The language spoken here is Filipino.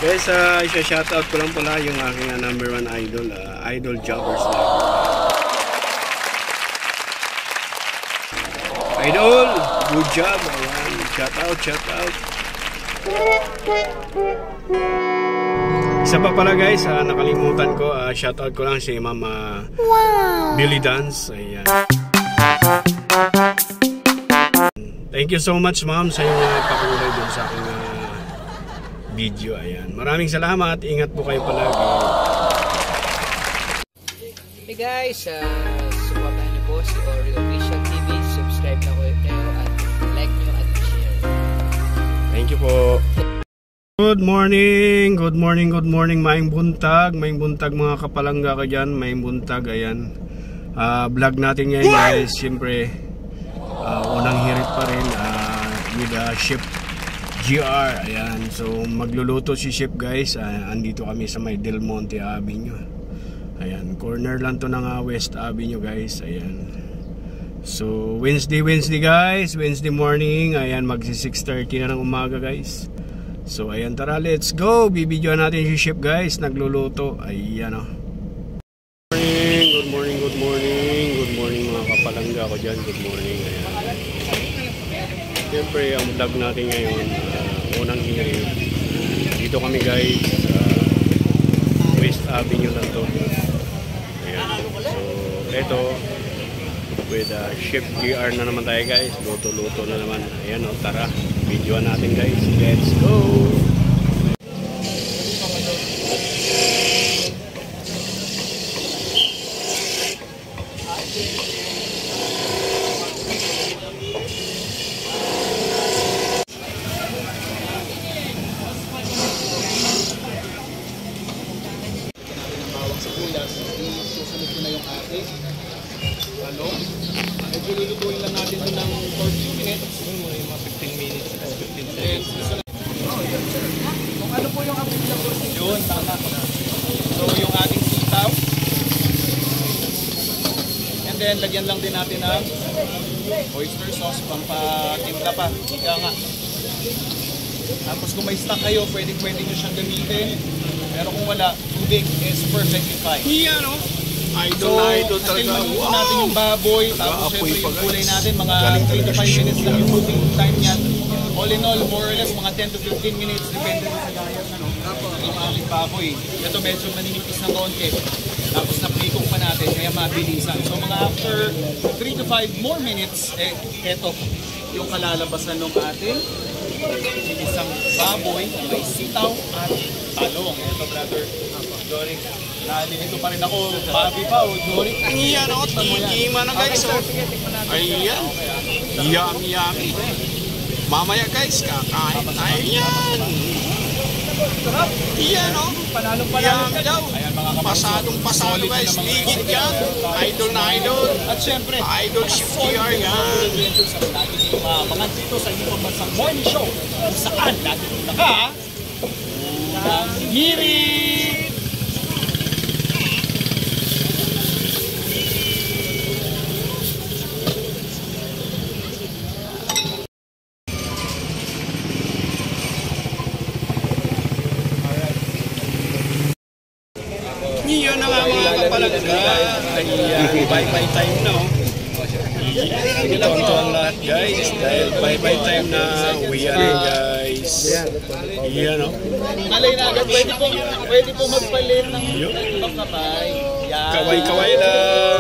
Guys, isa-shoutout ko lang pala yung aking number 1 idol, Idol Jobbers. Idol, good job. Ayan, shoutout. Isa pa pala guys, nakalimutan ko, shoutout ko lang si Ma'am Billy Dance. Ayan. Thank you so much ma'am sa iyong pakulay dun sa aking video. Ayan. Maraming salamat. Ingat po kayo palagi. Hey guys, supportan niyo po si Oreo Official TV. Subscribe na kayo at like nyo at share. Thank you po. Good morning. Maing buntag mga kapalangga ka dyan. Maing buntag. Ayan. Vlog natin ngayon guys. Siyempre, unang hirit pa rin with Chef GR. Ayan. So magluluto si Chef guys. Andito kami sa may Del Monte Avenue. Ayan. Corner lang to ng West Avenue guys. Ayan. So Wednesday guys. Wednesday morning. Ayan. Magsi 6:30 na ng umaga guys. So ayan, tara, let's go. Bibidyoan natin si Chef guys. Nagluluto. Ayan o. Good morning mga kapalangga ko dyan. Good morning. Ayan. Siyempre ang vlog natin ngayon, unang hirit. Dito kami guys, West Avenue lang to. Ayan. So eto, with Chef GR na naman tayo guys. Luto na naman. Ayan o, tara, videoan natin guys. Let's go. Susunod ko na yung ating balong. Lulutuin lang natin ito ng 40 minutes. Mga 15 minutes. 15 seconds. Kung ano po yung ating labos? Yun, tama. So yung ating sitaw. And then lagyan lang din natin ng oyster sauce. Pampatimpla pa. Ika nga. Tapos kung may stock kayo, pwede nyo siyang gamitin. Pero kung wala, tubig is perfectly fine. Yan o. Idol talaga. Wow! Natin yung baboy, tapos syempre yung kulay natin, mga 3 to 5 minutes lang yung cooking time niyan. All in all, more or less, mga 10 to 15 minutes, depende sa gayang yung ating baboy. Ito medyo maninipis na konti. Tapos na-pre-cook pa natin, kaya mabilisan. So mga after 3 to 5 more minutes, eto yung kalalabasan ng ating isang baboy, may sitaw at talong. Ito brother, Jorik. Nalilito pa rin ako. Papi pa o Jorik. Ayan o, tingima na guys o. Ayan. Yummy. Mamaya guys, kakain tayo yan. Ayan o. Yummy daw. Pasadong pasado guys. Ligit yan. Idol na idol. At syempre, Idol Chef GR yan. mga dito sa inyong pambansang morning show kung saan lagi nyo naka ang hirit! Iyan na nga mga kapalangga. Bye-bye time na o. Ito ang lahat guys. Dahil bye-bye time na. Uwi na guys. Iyan o. Malay na agad, pwede po magpalit ng kapay. Kaway-kaway lang.